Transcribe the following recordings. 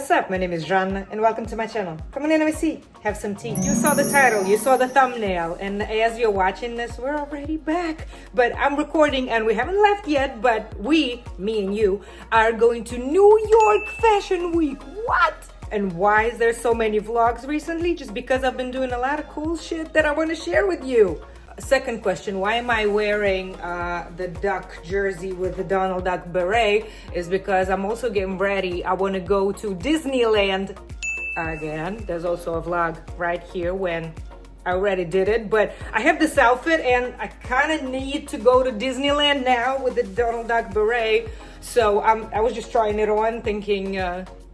What's up? My name is Jeanne and welcome to my channel. Come on in, have a seat, have some tea. You saw the title, you saw the thumbnail, and as you're watching this, we're already back. But I'm recording and we haven't left yet, but we, me and you, are going to New York Fashion Week. What? And why is there so many vlogs recently? Just because I've been doing a lot of cool shit that I want to share with you. Second question, why am I wearing the duck jersey with the Donald Duck beret? Is because I'm also getting ready. I want to go to Disneyland again. There's also a vlog right here when I already did it, but I have this outfit and I kind of need to go to Disneyland now with the Donald Duck beret. So I was just trying it on thinking,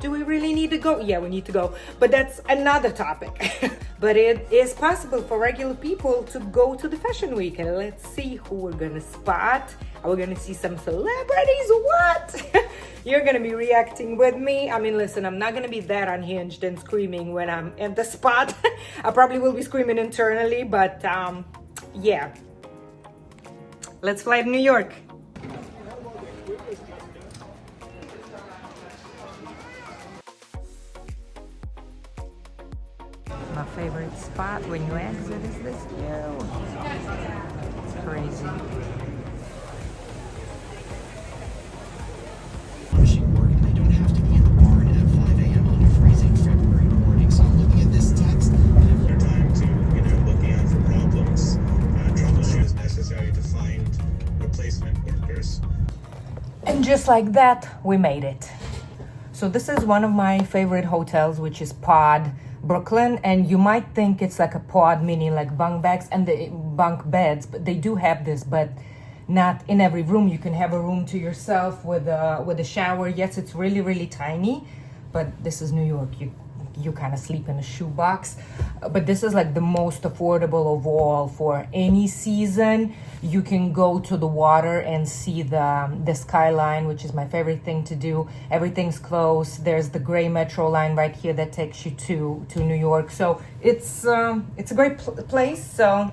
do we really need to go? Yeah, we need to go, but that's another topic. But it is possible for regular people to go to the fashion week, and let's see who we're gonna spot. Are we gonna see some celebrities? What? You're gonna be reacting with me. I mean, listen, I'm not gonna be that unhinged and screaming when I'm at the spot. I probably will be screaming internally, but yeah. Let's fly to New York. My favorite spot when you exit is this view. It's crazy. Finishing work and they don't have to be in the barn at 5 a.m. on a freezing February morning. So I'm looking at this text and their time to, looking out for problems, troubleshoot is necessary to find replacement workers. And just like that, we made it. So this is one of my favorite hotels, which is Pod Brooklyn, and you might think it's like a pod, meaning like bunk beds and the bunk beds, but they do have this, but not in every room. You can have a room to yourself with a shower. Yes, it's really, really tiny, but this is New York. You kind of sleep in a shoebox, but this is like the most affordable of all for any season. You can go to the water and see the skyline, which is my favorite thing to do. Everything's close. There's the gray metro line right here that takes you to New York. So it's a great place. So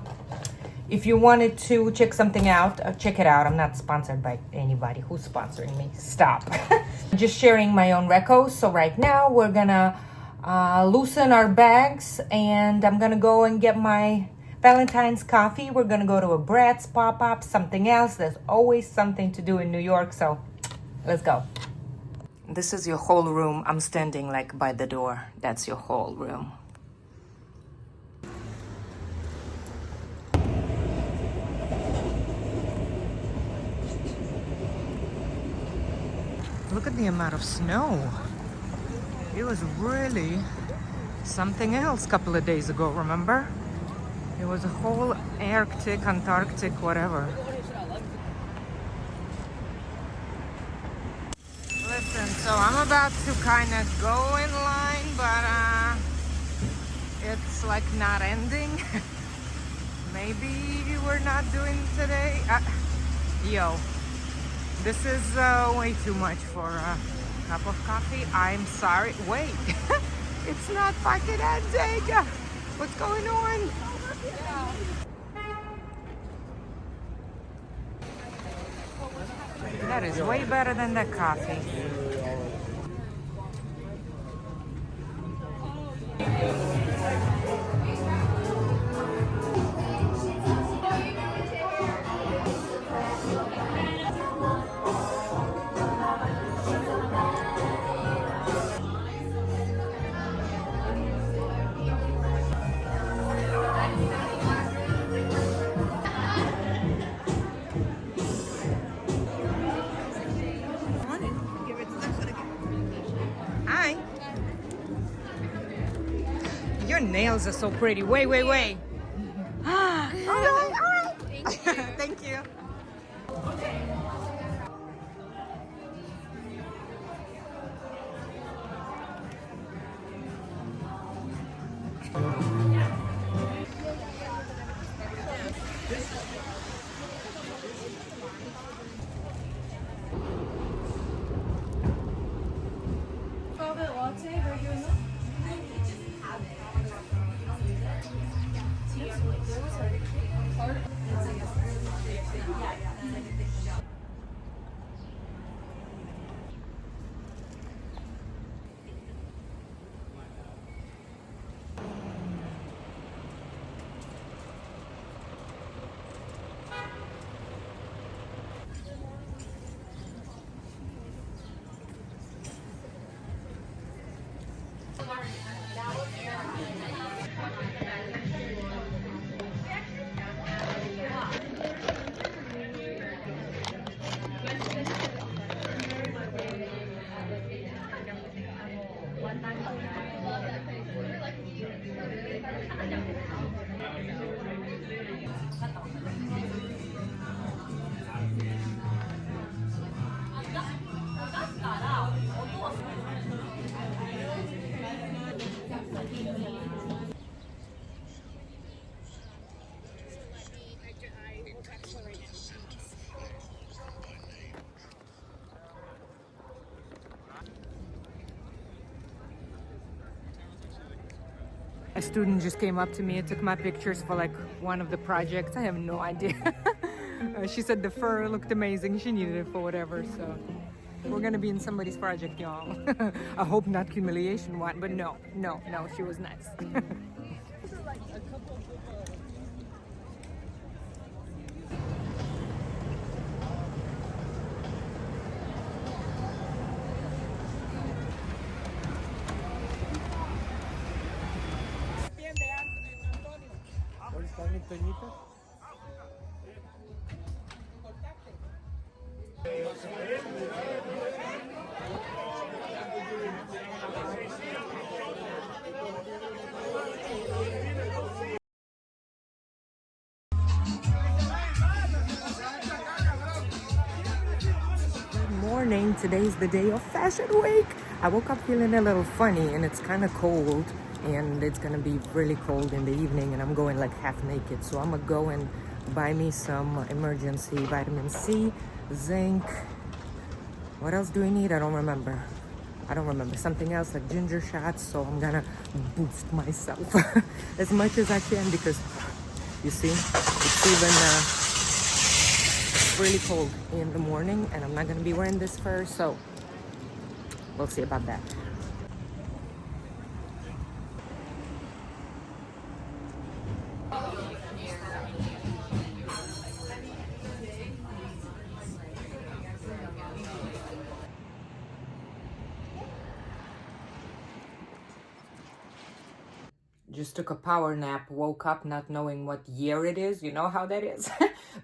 if you wanted to check something out, check it out. I'm not sponsored by anybody. Who's sponsoring me? Stop. Just sharing my own recos. So right now we're gonna loosen our bags, and I'm gonna go and get my Valentine's coffee. We're gonna go to a Bratz pop-up, something else. There's always something to do in New York, so let's go. This is your whole room. I'm standing like by the door. That's your whole room. Look at the amount of snow. It was really something else a couple of days ago, remember? It was a whole Arctic, Antarctic, whatever. Listen, so I'm about to kind of go in line, but it's like not ending. Maybe we're not doing today. Yo, this is way too much for a cup of coffee. I'm sorry. Wait, it's not fucking ending. What's going on? That is way better than that coffee. Hi. Your nails are so pretty. Wait. All right. Thank you. Thank you. A student just came up to me and took my pictures for like one of the projects. I have no idea. She said the fur looked amazing. She needed it for whatever. So we're gonna be in somebody's project, y'all. I hope not humiliation one, but no, she was nice. Tonitas. Good morning. Today's the day of Fashion Week. I woke up feeling a little funny and it's kind of cold. And it's gonna be really cold in the evening and I'm going like half naked, so I'm gonna go and buy me some emergency vitamin C, zinc. What else do we need? I don't remember. Something else like ginger shots, so I'm gonna boost myself as much as I can because you see it's even really cold in the morning and I'm not gonna be wearing this fur, so we'll see about that. Just took a power nap, woke up not knowing what year it is. You know how that is.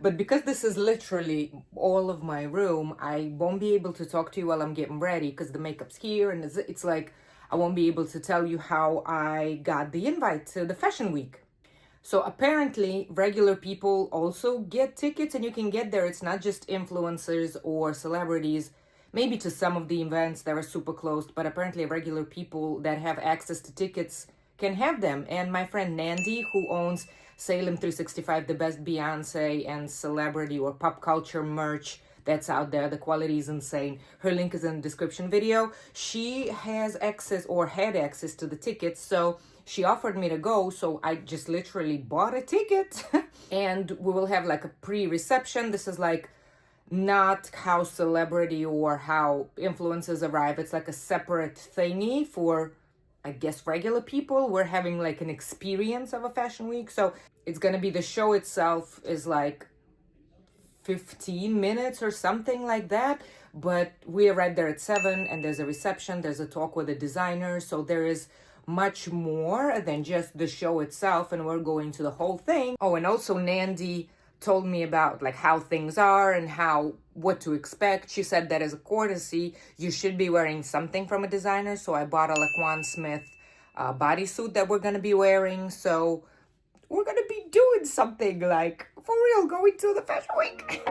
But because this is literally all of my room, I won't be able to talk to you while I'm getting ready because the makeup's here and it's like I won't be able to tell you how I got the invite to the Fashion Week. So apparently regular people also get tickets and you can get there. It's not just influencers or celebrities, maybe to some of the events that are super closed, but apparently regular people that have access to tickets can have them. And my friend Nandy, who owns Salem 365, the best Beyonce and celebrity or pop culture merch that's out there, the quality is insane. Her link is in the description video. She has access or had access to the tickets, so she offered me to go, so I just literally bought a ticket. And we will have like a pre-reception. This is like not how celebrity or how influencers arrive. It's like a separate thingy for, I guess, regular people. We're having like an experience of a fashion week. So it's gonna be, the show itself is like 15 minutes or something like that. But we arrived there at 7 and there's a reception, there's a talk with a designer. So there is much more than just the show itself and we're going to the whole thing. Oh, and also Nandy told me about like how things are and what to expect. She said that as a courtesy, you should be wearing something from a designer. So I bought a Laquan Smith bodysuit that we're gonna be wearing. So we're gonna be doing something like for real, going to the Fashion Week.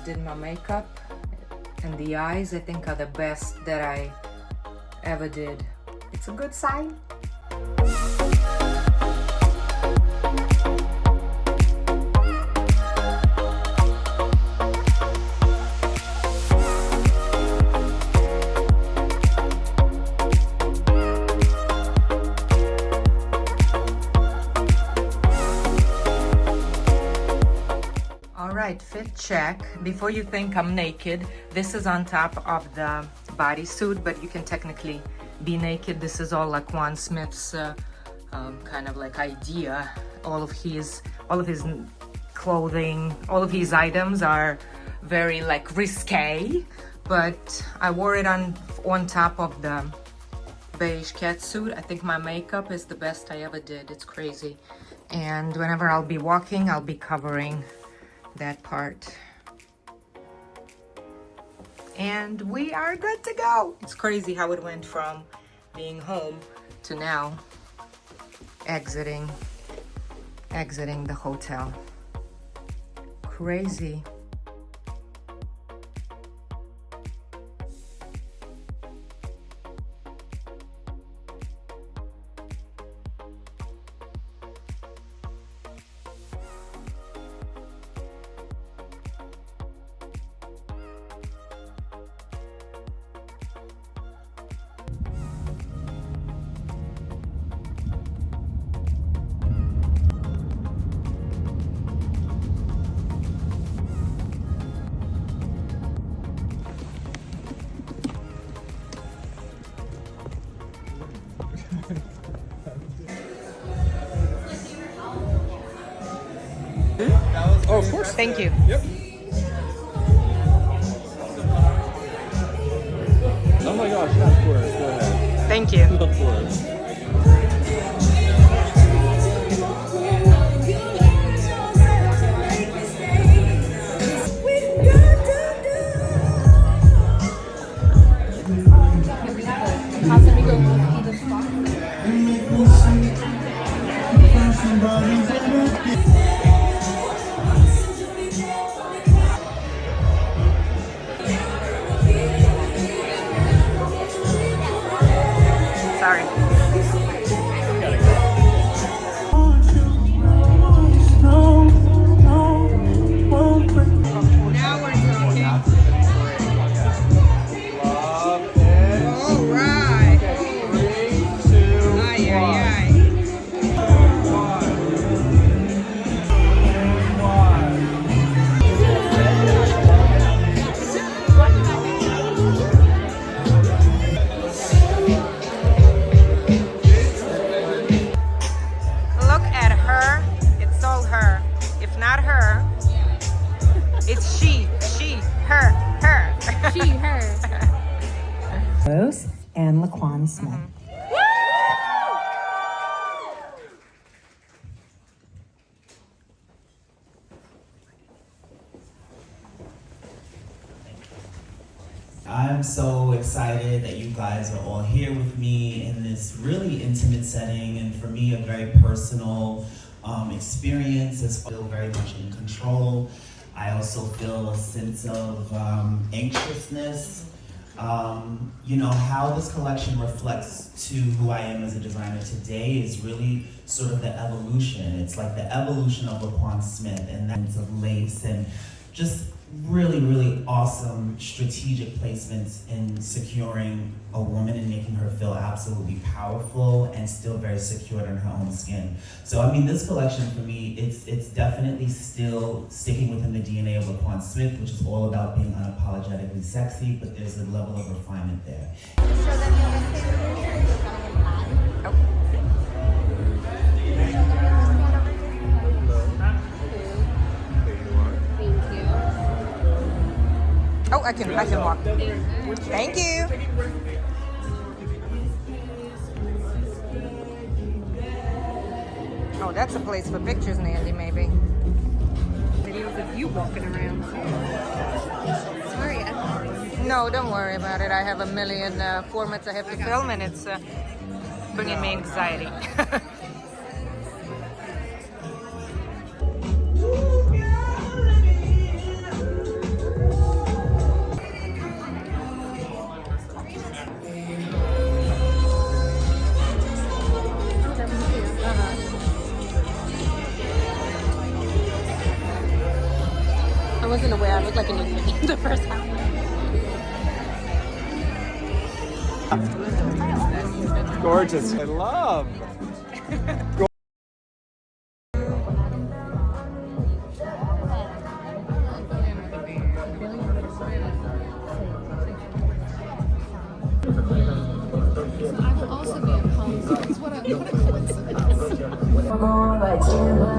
Did my makeup and the eyes, I think, are the best that I ever did. It's a good sign. right, fit check. Before you think I'm naked, this is on top of the bodysuit, but you can technically be naked. This is all Laquan Smith's kind of like idea. All of his clothing, all of his items are very like risque, but I wore it on top of the beige catsuit. I think my makeup is the best I ever did. It's crazy. And whenever I'll be walking, I'll be covering that part. And we are good to go. It's crazy how it went from being home to now exiting the hotel. Crazy. Oh, of course. Thank you. Yep. Oh my gosh, yeah, of course. Go ahead. Thank you. Of course. Sorry. Now we're talking. Love it. All right. 3, 2, Ay, ay, ay. 1. Look at her. It's all her. If not her, it's she, her. She, her. Rose and Laquan Smith. I'm so excited that you guys are all here with me in this really intimate setting, and for me a very personal experience. I feel very much in control. I also feel a sense of anxiousness. You know, how this collection reflects to who I am as a designer today is really sort of the evolution. It's like the evolution of Laquan Smith, and that's of lace and just really, really awesome strategic placements in securing a woman and making her feel absolutely powerful and still very secure in her own skin. So I mean, this collection for me, it's definitely still sticking within the DNA of Laquan Smith, which is all about being unapologetically sexy, but there's a level of refinement there. Oh, I can walk. Thank you. Oh, that's a place for pictures, Nandy, maybe. Videos of you walking around. Sorry, No, don't worry about it. I have a million formats I have to film, and it's bringing me anxiety. I wasn't aware I looked like a Nyfw the first time. Gorgeous. I love.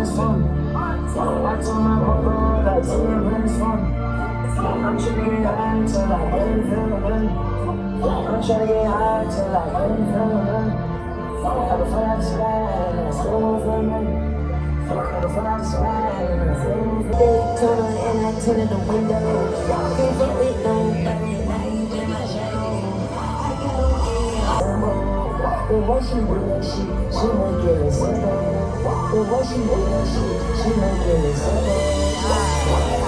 bands for me. I told my mama like 10 bands for me. I'm trying to get high till I ain't feeling good. I'm trying to get high till I ain't feeling good. Have a flash slide and I still won't feel good. Have a flash slide and I still won't feel good. Turn on and I tinted the window. Can't fuck with nobody, now you in my shadow. I got a but what she do that shit, she make it a simple. But what she do that shit, she make it a simple.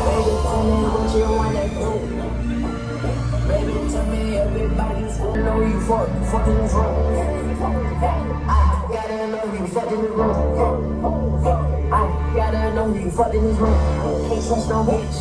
Baby, tell me what you wanna do. Baby, tell me everybody's gonna know you fucking this room. I gotta know you fucking this room. I gotta know you fucking this room. Can't trust no bitch.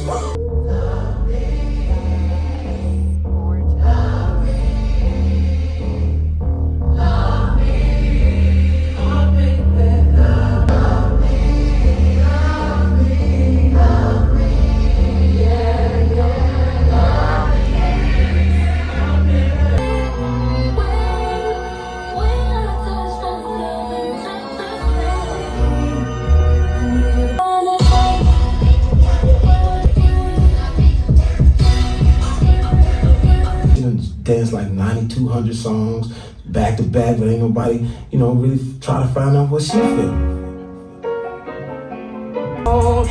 Dance like 9,200 songs back to back, but ain't nobody, really try to find out what she feel.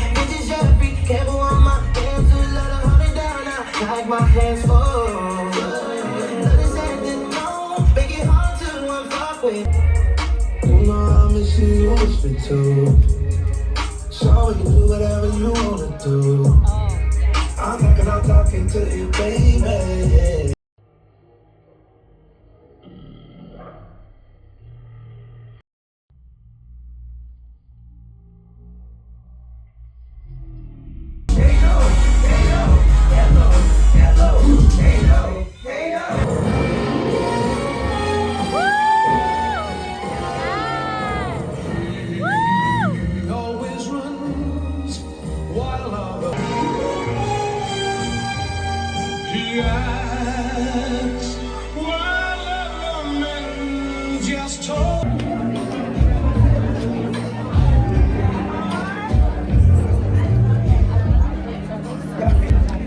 Bitches every cable on my hands, to let her hold it down now. Like my hands full. Let us end it now. Make it hard to fuck with. You know I'm missing you for too. So we can do whatever you wanna do. I'm talking to you, baby.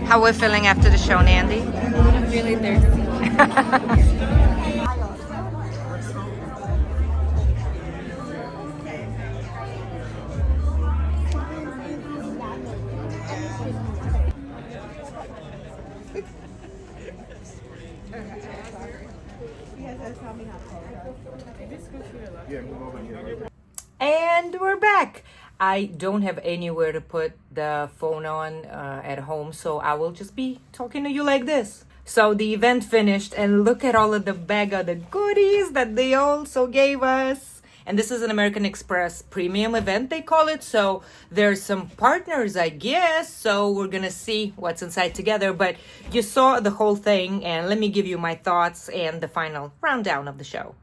How we're feeling after the show, Nandy? I'm really thirsty. And we're back. I don't have anywhere to put the phone on at home, so I will just be talking to you like this. So the event finished, and look at all of the bag of the goodies that they also gave us. And this is an American Express premium event, they call it. So there's some partners, I guess. So we're gonna see what's inside together. But you saw the whole thing, and let me give you my thoughts and the final rundown of the show.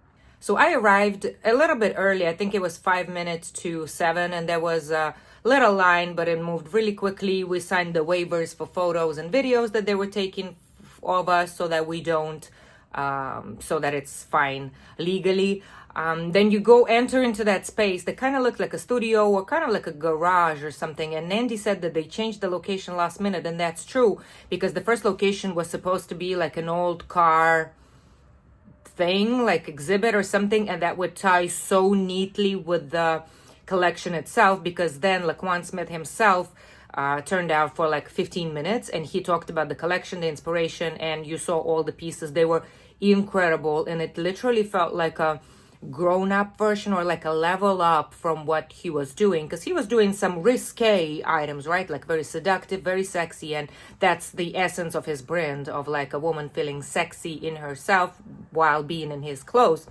So I arrived a little bit early. I think it was 5 minutes to 7, and there was a little line, but it moved really quickly. We signed the waivers for photos and videos that they were taking of us, so that we don't, so that it's fine legally. Then you go enter into that space that kind of looked like a studio or kind of like a garage or something. And Nandy said that they changed the location last minute, and that's true, because the first location was supposed to be like an old car thing, like exhibit or something, and that would tie so neatly with the collection itself, because then Laquan Smith himself turned out for like 15 minutes, and he talked about the collection, the inspiration, and you saw all the pieces. They were incredible, and it literally felt like a grown-up version or like a level up from what he was doing, because he was doing some risque items, right? Like very seductive, very sexy, and that's the essence of his brand, of like a woman feeling sexy in herself while being in his clothes.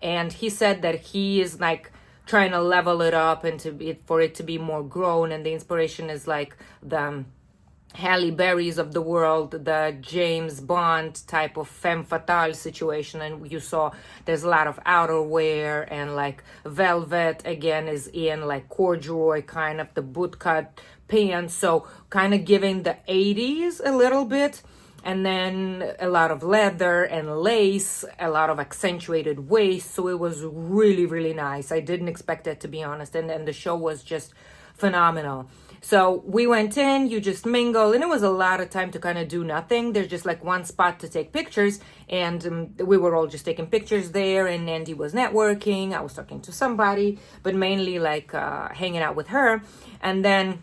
And he said that he is like trying to level it up and for it to be more grown, and the inspiration is like the Halle Berrys of the world, the James Bond type of femme fatale situation. And you saw there's a lot of outerwear, and like velvet again is in, like corduroy kind of the bootcut pants, so kind of giving the 80s a little bit. and then a lot of leather and lace, a lot of accentuated waist. So it was really, really nice. I didn't expect it, to be honest. And the show was just phenomenal. So we went in, you just mingle, and it was a lot of time to kind of do nothing. There's just like one spot to take pictures, and we were all just taking pictures there, and Andy was networking. I was talking to somebody, but mainly like hanging out with her. And then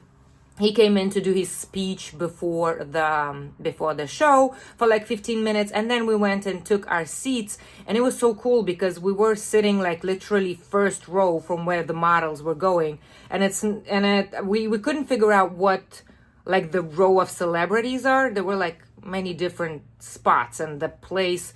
he came in to do his speech before the show for like 15 minutes, and then we went and took our seats, and it was so cool because we were sitting like literally first row from where the models were going, and we couldn't figure out what like the row of celebrities are. There were like many different spots, and the place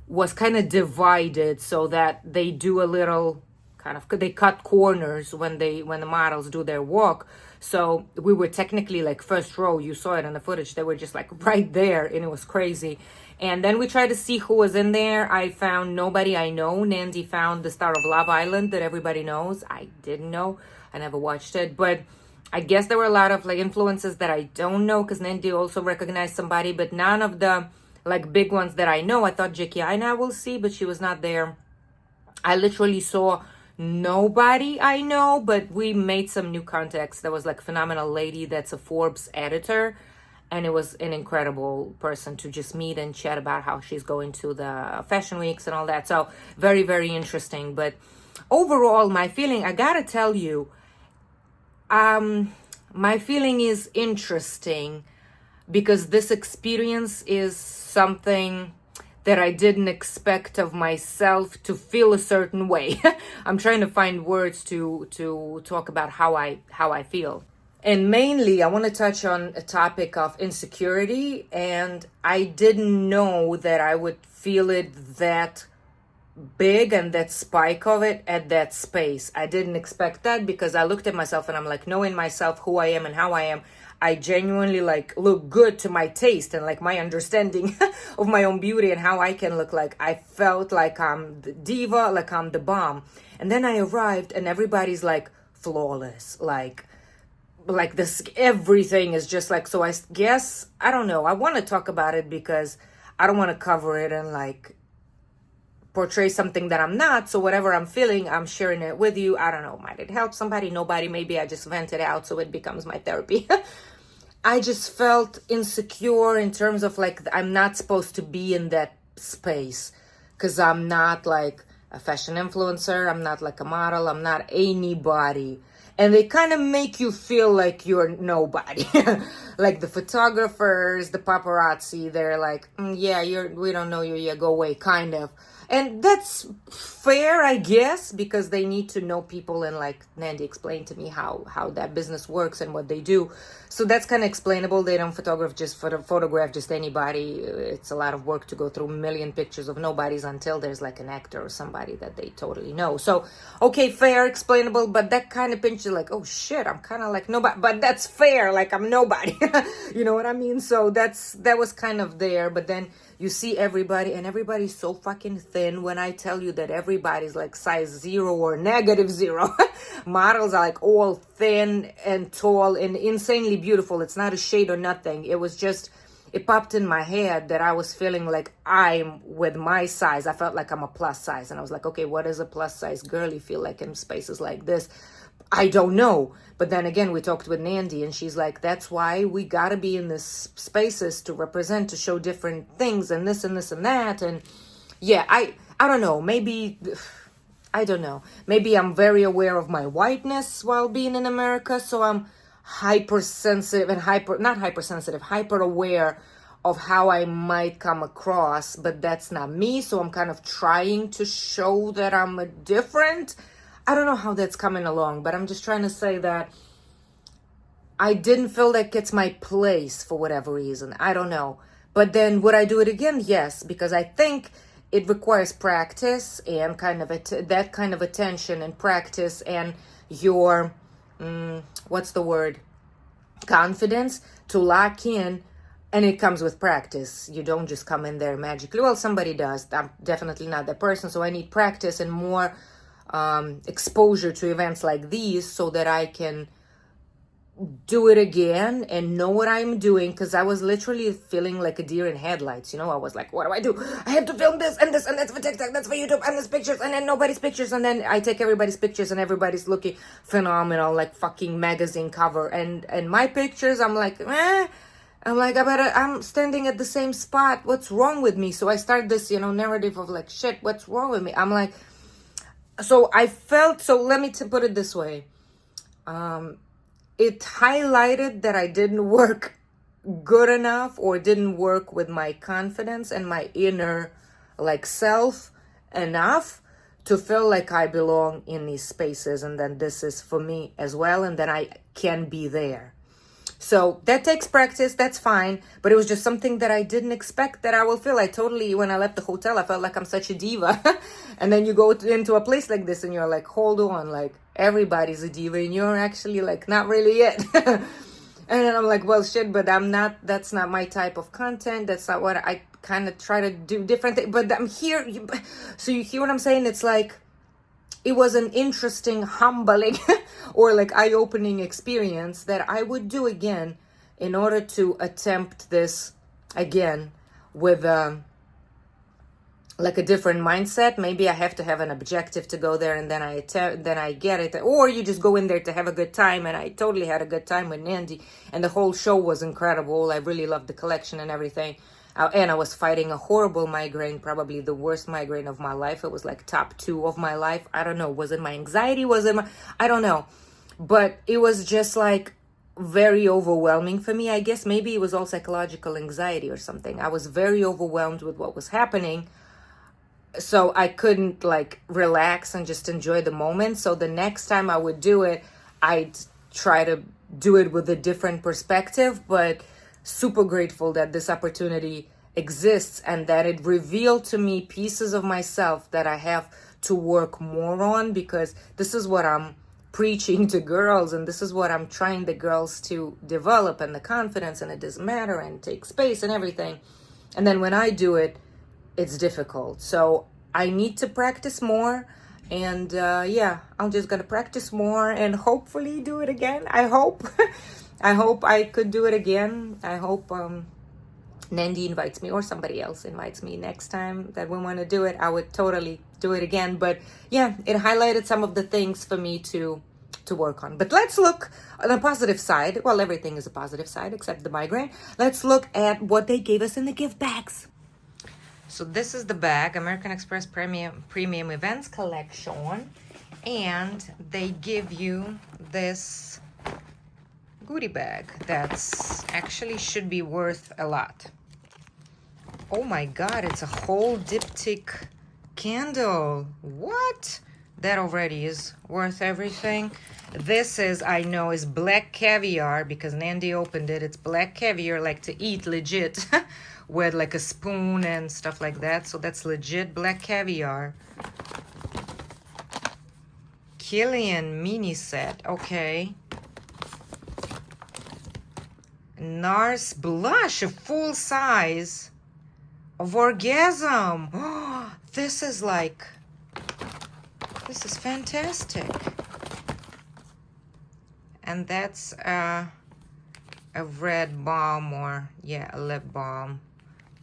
was kind of divided so that they do a little kind of, they cut corners when the models do their walk. So we were technically like first row. You saw it in the footage. They were just like right there, and it was crazy. And then we tried to see who was in there. I found nobody I know. Nandy found the star of Love Island that everybody knows. I didn't know. I never watched it. But I guess there were a lot of like influences that I don't know, because Nandy also recognized somebody, but none of the like big ones that I know. I thought Jeanne will see, but she was not there. I literally saw nobody I know, but we made some new contacts. There was like a phenomenal lady that's a Forbes editor, and it was an incredible person to just meet and chat about how she's going to the fashion weeks and all that. So very, very interesting. But overall, my feeling, I gotta tell you, my feeling is interesting, because this experience is something that I didn't expect of myself to feel a certain way. I'm trying to find words to talk about how I feel. And mainly, I want to touch on a topic of insecurity, and I didn't know that I would feel it that big and that spike of it at that space. I didn't expect that, because I looked at myself and I'm like, knowing myself, who I am and how I am, I genuinely like look good to my taste and like my understanding of my own beauty and how I can look like. I felt like I'm the diva, like I'm the bomb. And then I arrived and everybody's like flawless, like this, everything is just like, so I guess, I don't know. I want to talk about it because I don't want to cover it and like portray something that I'm not. So whatever I'm feeling, I'm sharing it with you. I don't know. Might it help somebody? Nobody. Maybe I just vent it out so it becomes my therapy. I just felt insecure in terms of like, I'm not supposed to be in that space, because I'm not like a fashion influencer. I'm not like a model. I'm not anybody. And they kind of make you feel like you're nobody. Like the photographers, the paparazzi, they're like, yeah, we don't know you, yeah, go away, kind of. And that's fair, I guess, because they need to know people, and like Nandy explained to me how that business works and what they do. So that's kind of explainable. They don't photograph just anybody. It's a lot of work to go through a million pictures of nobodies until there's like an actor or somebody that they totally know. So, okay, fair, explainable, but that kind of pinches like, oh shit, I'm kind of like nobody, but that's fair, like I'm nobody. You know what I mean? So that was kind of there, but then you see everybody, and everybody's so fucking thin. When I tell you that everybody's like size 0 or -0, models are like all thin and tall and insanely beautiful. It's not a shade or nothing. It was just, it popped in my head that I was feeling like I'm with my size. I felt like I'm a plus size, and I was like, okay, what does a plus size girly feel like in spaces like this? I don't know. But then again, we talked with Nandy, and she's like, that's why we gotta be in this spaces to represent, to show different things and this and this and that. And yeah, I don't know, maybe, I don't know. Maybe I'm very aware of my whiteness while being in America. So I'm hypersensitive and hyper aware of how I might come across, but that's not me. So I'm kind of trying to show that I'm different. I don't know how that's coming along, but I'm just trying to say that I didn't feel like it's my place for whatever reason. I don't know. But then would I do it again? Yes, because I think it requires practice and kind of that kind of attention and practice and your, confidence to lock in. And it comes with practice. You don't just come in there magically. Well, somebody does. I'm definitely not that person. So I need practice and more exposure to events like these so that I can do it again and know what I'm doing, because I was literally feeling like a deer in headlights. You know, I was like, what do? I have to film this and this, and that's for TikTok, that's for YouTube, and there's pictures, and then nobody's pictures, and then I take everybody's pictures and everybody's looking phenomenal, like fucking magazine cover, and my pictures, I'm like, I'm standing at the same spot. What's wrong with me? So I start this, you know, narrative of like, shit, what's wrong with me? I'm like, so I felt, so let me put it this way. It highlighted that I didn't work good enough, or didn't work with my confidence and my inner like self enough to feel like I belong in these spaces, and then this is for me as well, and then I can be there. So that takes practice, that's fine, but it was just something that I didn't expect that I will feel. When I left the hotel, I felt like I'm such a diva. And then you go into a place like this and you're like, hold on, like everybody's a diva and you're actually like not really it. And then I'm like, well, shit, but that's not my type of content. That's not what I kind of try to do different. But I'm here. So you hear what I'm saying? It's like, it was an interesting, humbling, or like eye-opening experience that I would do again in order to attempt this again with like a different mindset. Maybe I have to have an objective to go there, and then I get it. Or you just go in there to have a good time, and I totally had a good time with Nandy, and the whole show was incredible. I really loved the collection and everything. And I was fighting a horrible migraine, probably the worst migraine of my life. It was like top 2 of my life. I don't know. Was it my anxiety? I don't know. But it was just like very overwhelming for me, I guess. Maybe it was all psychological anxiety or something. I was very overwhelmed with what was happening. So I couldn't like relax and just enjoy the moment. So the next time I would do it, I'd try to do it with a different perspective, but super grateful that this opportunity exists and that it revealed to me pieces of myself that I have to work more on, because this is what I'm preaching to girls, and this is what I'm trying the girls to develop, and the confidence, and it doesn't matter, and take space and everything. And then when I do it, it's difficult. So I need to practice more, and I'm just gonna practice more and hopefully do it again. I hope. I hope I could do it again. I hope Nandy invites me, or somebody else invites me next time that we want to do it. I would totally do it again. But yeah, it highlighted some of the things for me to work on. But let's look on the positive side. Well, everything is a positive side except the migraine. Let's look at what they gave us in the gift bags. So this is the bag, American Express Premium Events Collection. And they give you this goodie bag that's actually should be worth a lot. Oh my god, it's a whole diptych candle. What? That already is worth everything. This is, I know, is black caviar, because Nandy opened it. It's black caviar, like to eat legit with like a spoon and stuff like that. So that's legit black caviar. Killian mini set, okay. NARS blush, a full size of Orgasm. Oh, this is fantastic. And that's a red balm, or a lip balm.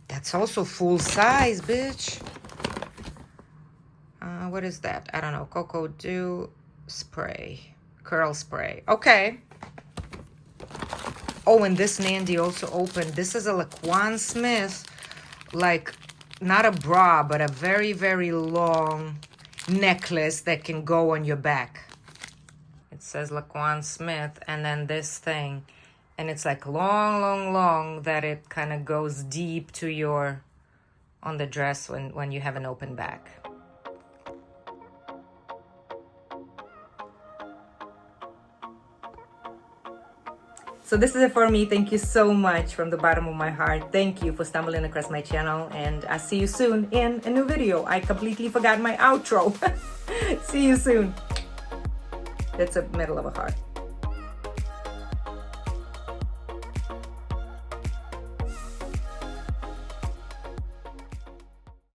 That's also full size, bitch. What is that? I don't know. Cocoa Dew spray, curl spray. Okay. Oh, and this Nandy also opened. This is a Laquan Smith, like not a bra, but a very, very long necklace that can go on your back. It says Laquan Smith, and then this thing. And it's like long, that it kind of goes deep to on the dress when you have an open back. So this is it for me. Thank you so much from the bottom of my heart. Thank you for stumbling across my channel, and I'll see you soon in a new video. I completely forgot my outro. See you soon. That's a middle of a heart.